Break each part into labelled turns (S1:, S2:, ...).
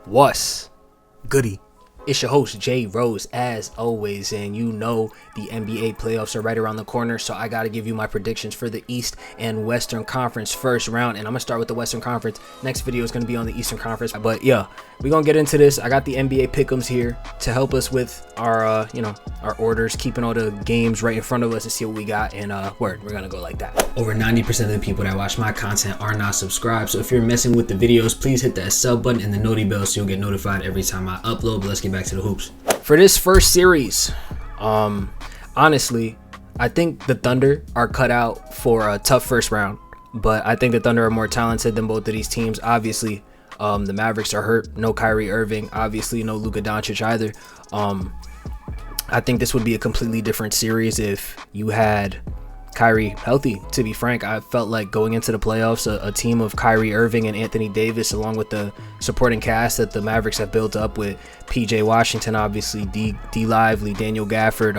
S1: What's goody? It's your host Jay Rose as always, and you know the NBA playoffs are right around the corner, so I gotta give you my predictions for the East and Western Conference first round. And I'm gonna start with the Western Conference. Next video is gonna be on the Eastern Conference, but yeah, we're gonna get into this. I got the NBA pick'ems here to help us with our our orders, keeping all the games right in front of us to see what we got. And we're gonna go like that. Over 90% of the people that watch my content are not subscribed, so if you're messing with the videos, please hit that sub button and the noti bell so you'll get notified every time I upload. But let's get back to the hoops. For this first series, honestly, I think the Thunder are cut out for a tough first round, but I think the Thunder are more talented than both of these teams. Obviously, the Mavericks are hurt. No Kyrie Irving. Obviously, no Luka Doncic either. I think this would be a completely different series if you had Kyrie healthy. To be frank, I felt like going into the playoffs, a team of Kyrie Irving and Anthony Davis, along with the supporting cast that the Mavericks have built up with PJ Washington, obviously D Lively, Daniel Gafford,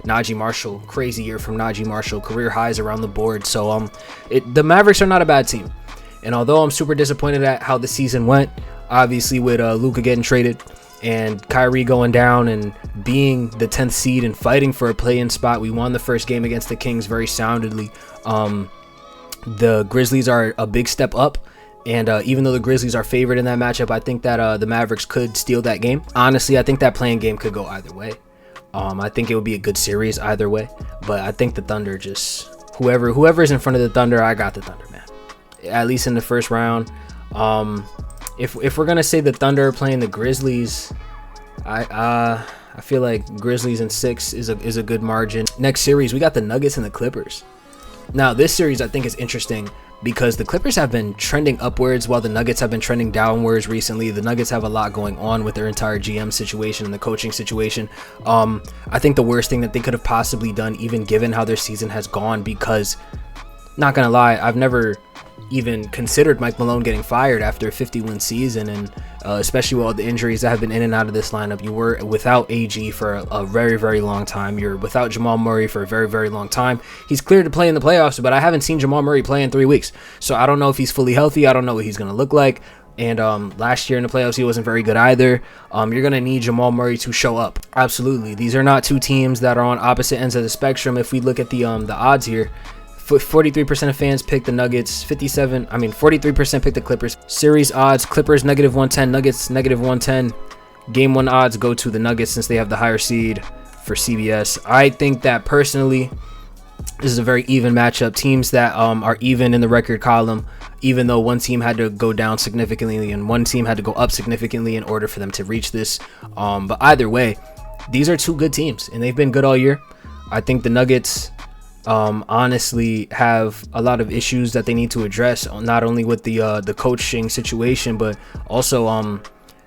S1: Najee Marshall. Crazy year from Najee Marshall, career highs around the board. So the Mavericks are not a bad team, and although I'm super disappointed at how the season went, obviously with Luka getting traded and Kyrie going down and being the 10th seed and fighting for a play-in spot, we won the first game against the Kings very soundly. The Grizzlies are a big step up, and even though the Grizzlies are favored in that matchup, I think that the Mavericks could steal that game. Honestly, I think that play-in game could go either way. I think it would be a good series either way, but I think the Thunder just whoever's in front of the Thunder, I got the Thunder, man. At least in the first round. If we're gonna say the Thunder are playing the Grizzlies, I feel like Grizzlies in 6 is a good margin. Next series, we got the Nuggets and the Clippers. Now this series I think is interesting because the Clippers have been trending upwards while the Nuggets have been trending downwards recently. The Nuggets have a lot going on with their entire GM situation and the coaching situation. I think the worst thing that they could have possibly done, even given how their season has gone, because not gonna lie, I've never even considered Mike Malone getting fired after a 50-win season, and especially with all the injuries that have been in and out of this lineup. You were without AG for a very, very long time. You're without Jamal Murray for a very, very long time. He's cleared to play in the playoffs, but I haven't seen Jamal Murray play in 3 weeks, so I don't know if he's fully healthy. I don't know what he's going to look like. And last year in the playoffs, he wasn't very good either. You're going to need Jamal Murray to show up. Absolutely. These are not two teams that are on opposite ends of the spectrum. If we look at the odds here, 43% of fans pick the Nuggets, 43% pick the Clippers. Series odds, Clippers -110, Nuggets -110. Game 1 odds go to the Nuggets since they have the higher seed for CBS. I think that personally, this is a very even matchup. Teams that are even in the record column, even though one team had to go down significantly and one team had to go up significantly in order for them to reach this. But either way, these are two good teams, and they've been good all year. I think the Nuggets honestly have a lot of issues that they need to address, not only with the coaching situation, but also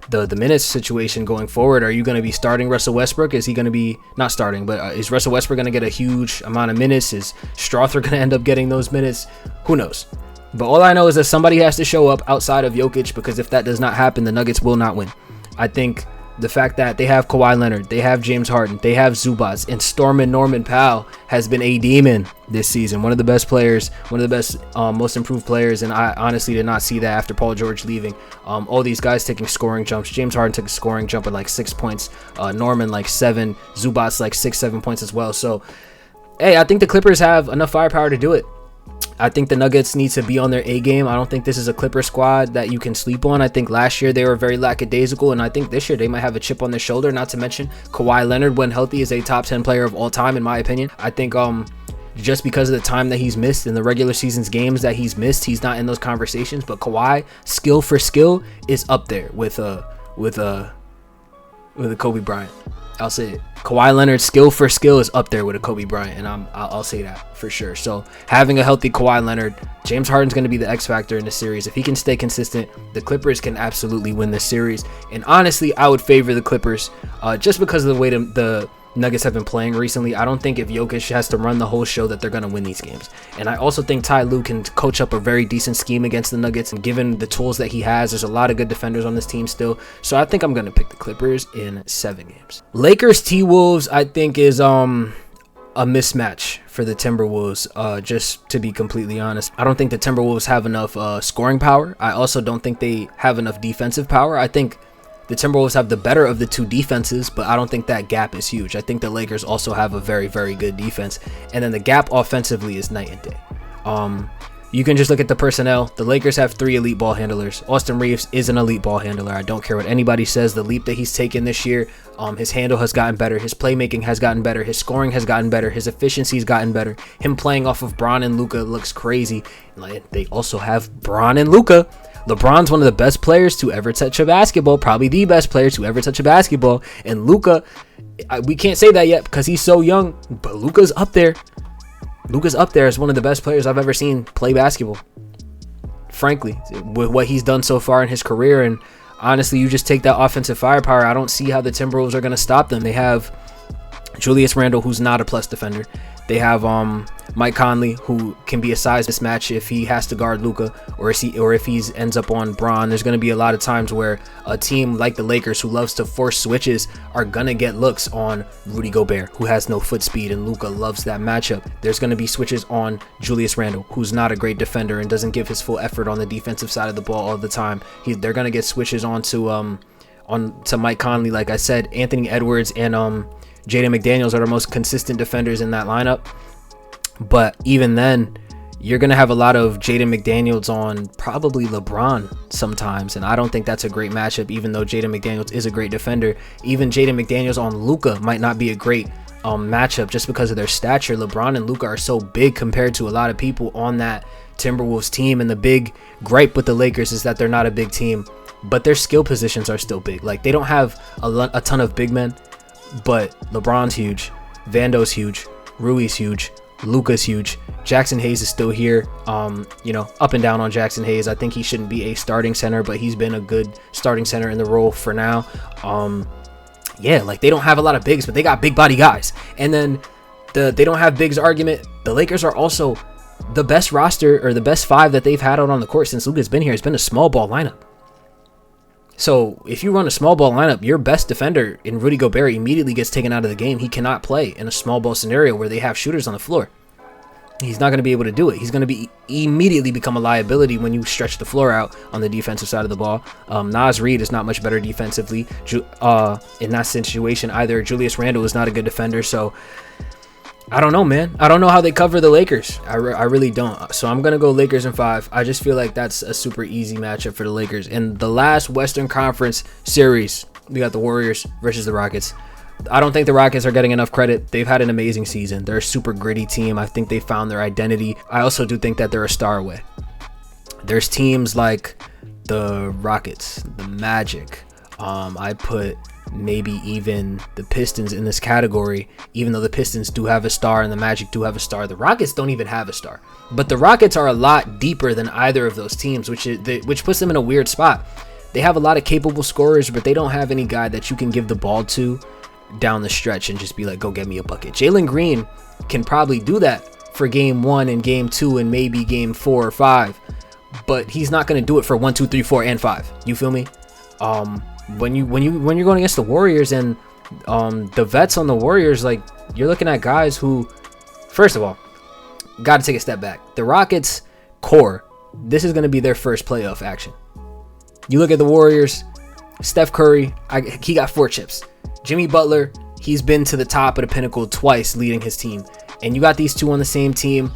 S1: the minutes situation going forward. Are you going to be starting Russell Westbrook? Is he going to be not starting, but is Russell Westbrook going to get a huge amount of minutes? Is Strother going to end up getting those minutes? Who knows? But all I know is that somebody has to show up outside of Jokic, because if that does not happen, the Nuggets will not win. I think the fact that they have Kawhi Leonard, they have James Harden, they have Zubats, and Stormin Norman Powell has been a demon this season. One of the best players, one of the best, most improved players, and I honestly did not see that after Paul George leaving. All these guys taking scoring jumps. James Harden took a scoring jump at like 6 points, Norman like 7, Zubats like 6-7 points as well. So, hey, I think the Clippers have enough firepower to do it. I think the Nuggets need to be on their A game. I don't think this is a Clipper squad that you can sleep on. I think last year they were very lackadaisical, and I think this year they might have a chip on their shoulder. Not to mention Kawhi Leonard, when healthy, is a top 10 player of all time, in my opinion. I think just because of the time that he's missed in the regular season's games that he's missed, he's not in those conversations. But Kawhi, skill for skill, is up there with a Kobe Bryant. I'll say it. Kawhi Leonard, skill for skill, is up there with a Kobe Bryant, and I'll say that for sure. So having a healthy Kawhi Leonard, James Harden's going to be the X factor in the series. If he can stay consistent, the Clippers can absolutely win this series. And honestly, I would favor the Clippers just because of the way the Nuggets have been playing recently. I don't think if Jokic has to run the whole show that they're going to win these games. And I also think Ty Lue can coach up a very decent scheme against the Nuggets. And given the tools that he has, there's a lot of good defenders on this team still. So I think I'm going to pick the Clippers in 7 games. Lakers T-Wolves, I think, is a mismatch for the Timberwolves, just to be completely honest. I don't think the Timberwolves have enough scoring power. I also don't think they have enough defensive power. I think The Timberwolves have the better of the two defenses, but I don't think that gap is huge. I think the Lakers also have a very, very good defense. And then the gap offensively is night and day. You can just look at the personnel. The Lakers have 3 elite ball handlers. Austin Reeves is an elite ball handler. I don't care what anybody says. The leap that he's taken this year, his handle has gotten better. His playmaking has gotten better. His scoring has gotten better. His efficiency's gotten better. Him playing off of Bron and Luka looks crazy. They also have Bron and Luka. LeBron's one of the best players to ever touch a basketball, probably the best player to ever touch a basketball. And Luka, we can't say that yet because he's so young, but Luka's up there. Luka's up there as one of the best players I've ever seen play basketball. Frankly, with what he's done so far in his career, and honestly, you just take that offensive firepower. I don't see how the Timberwolves are going to stop them. They have Julius Randle, who's not a plus defender. They have Mike Conley, who can be a size mismatch if he has to guard Luka, or if he ends up on Bron. There's going to be a lot of times where a team like the Lakers, who loves to force switches, are going to get looks on Rudy Gobert, who has no foot speed, and Luka loves that matchup. There's going to be switches on Julius Randle, who's not a great defender and doesn't give his full effort on the defensive side of the ball all the time. They're going to get switches onto Mike Conley. Like I said, Anthony Edwards and Jaden McDaniels are the most consistent defenders in that lineup. But even then, you're going to have a lot of Jaden McDaniels on probably LeBron sometimes. And I don't think that's a great matchup, even though Jaden McDaniels is a great defender. Even Jaden McDaniels on Luka might not be a great matchup just because of their stature. LeBron and Luka are so big compared to a lot of people on that Timberwolves team. And the big gripe with the Lakers is that they're not a big team, but their skill positions are still big. Like, they don't have a ton of big men. But LeBron's huge, Vando's huge, Rui's huge, Luka's huge, Jackson Hayes is still here. Up and down on Jackson Hayes. I think he shouldn't be a starting center, but he's been a good starting center in the role for now. They don't have a lot of bigs, but they got big body guys. And then they don't have bigs argument. The Lakers are also the best roster, or the best 5 that they've had out on the court since Luka's been here. It's been a small ball lineup. So if you run a small ball lineup, your best defender in Rudy Gobert immediately gets taken out of the game. He cannot play in a small ball scenario where they have shooters on the floor. He's not going to be able to do it. He's going to immediately become a liability when you stretch the floor out on the defensive side of the ball. Naz Reid is not much better defensively in that situation either. Julius Randle is not a good defender. So I don't know, man. I don't know how they cover the Lakers. I really don't. So I'm going to go Lakers in 5. I just feel like that's a super easy matchup for the Lakers. In the last Western Conference series, we got the Warriors versus the Rockets. I don't think the Rockets are getting enough credit. They've had an amazing season. They're a super gritty team. I think they found their identity. I also do think that they're a star away. There's teams like the Rockets, the Magic. I put maybe even the Pistons in this category, even though the Pistons do have a star and the Magic do have a star. The Rockets don't even have a star, but the Rockets are a lot deeper than either of those teams, which puts them in a weird spot. They have a lot of capable scorers, but they don't have any guy that you can give the ball to down the stretch and just be like, go get me a bucket. Jalen Green can probably do that for game 1 and game 2 and maybe game 4 or 5, but he's not going to do it for 1, 2, 3, 4, and 5. You feel me? When you're going against the Warriors and the vets on the Warriors, like, you're looking at guys who, first of all, got to take a step back. The Rockets core, this is going to be their first playoff action. You look at the Warriors, Steph Curry, he got 4 chips. Jimmy Butler, he's been to the top of the pinnacle twice leading his team. And you got these two on the same team.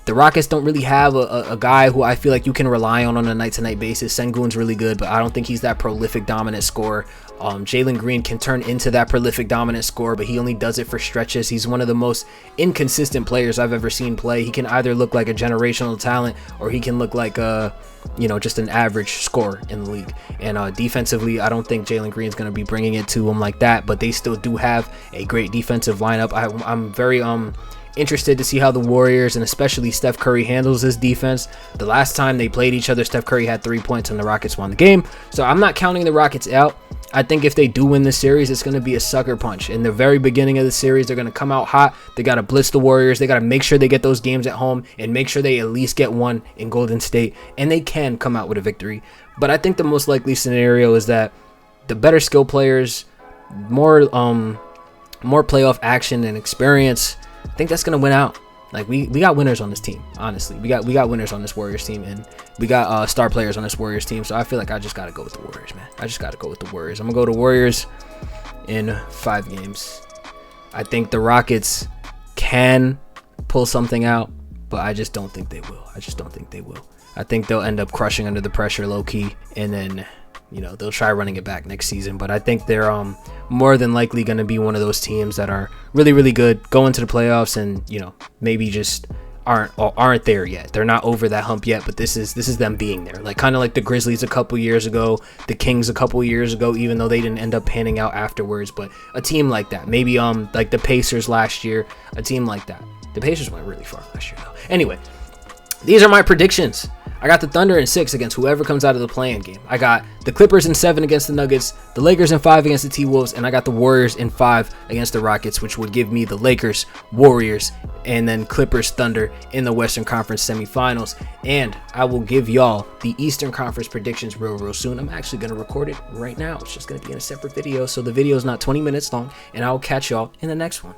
S1: The Rockets don't really have a guy who I feel like you can rely on a night-to-night basis. Sengun's really good, but I don't think he's that prolific, dominant scorer. Jalen Green can turn into that prolific, dominant scorer, but he only does it for stretches. He's one of the most inconsistent players I've ever seen play. He can either look like a generational talent or he can look like just an average scorer in the league. And defensively, I don't think Jalen Green's going to be bringing it to him like that, but they still do have a great defensive lineup. I'm very interested to see how the Warriors and especially Steph Curry handles this defense. The last time they played each other, Steph Curry had 3 points and the Rockets won the game. So I'm not counting the Rockets out. I think if they do win this series, it's going to be a sucker punch. In the very beginning of the series, they're going to come out hot. They got to blitz the Warriors. They got to make sure they get those games at home and make sure they at least get one in Golden State. And they can come out with a victory. But I think the most likely scenario is that the better skill players, more playoff action and experience, I think that's going to win out. Like we got winners on this team. Honestly, we got winners on this Warriors team, and we got star players on this Warriors team. So I feel like I just gotta go with the Warriors, man. I just gotta go with the Warriors. I'm gonna go to Warriors in 5 games. I think the Rockets can pull something out, but I just don't think they will. I think they'll end up crushing under the pressure low key, and then, you know, they'll try running it back next season. But I think they're more than likely going to be one of those teams that are really, really good, go into the playoffs, and, you know, maybe just aren't there yet. They're not over that hump yet, but this is them being there. Like kind of like the Grizzlies a couple years ago, the Kings a couple years ago, even though they didn't end up panning out afterwards. But a team like that, maybe like the Pacers last year, a team like that. The Pacers went really far last year though. Anyway, these are my predictions. I got the Thunder in 6 against whoever comes out of the play-in game. I got the Clippers in 7 against the Nuggets, the Lakers in 5 against the T-Wolves, and I got the Warriors in 5 against the Rockets, which would give me the Lakers, Warriors, and then Clippers, Thunder in the Western Conference semifinals. And I will give y'all the Eastern Conference predictions real soon. I'm actually going to record it right now. It's just going to be in a separate video, so the video is not 20 minutes long, and I will catch y'all in the next one.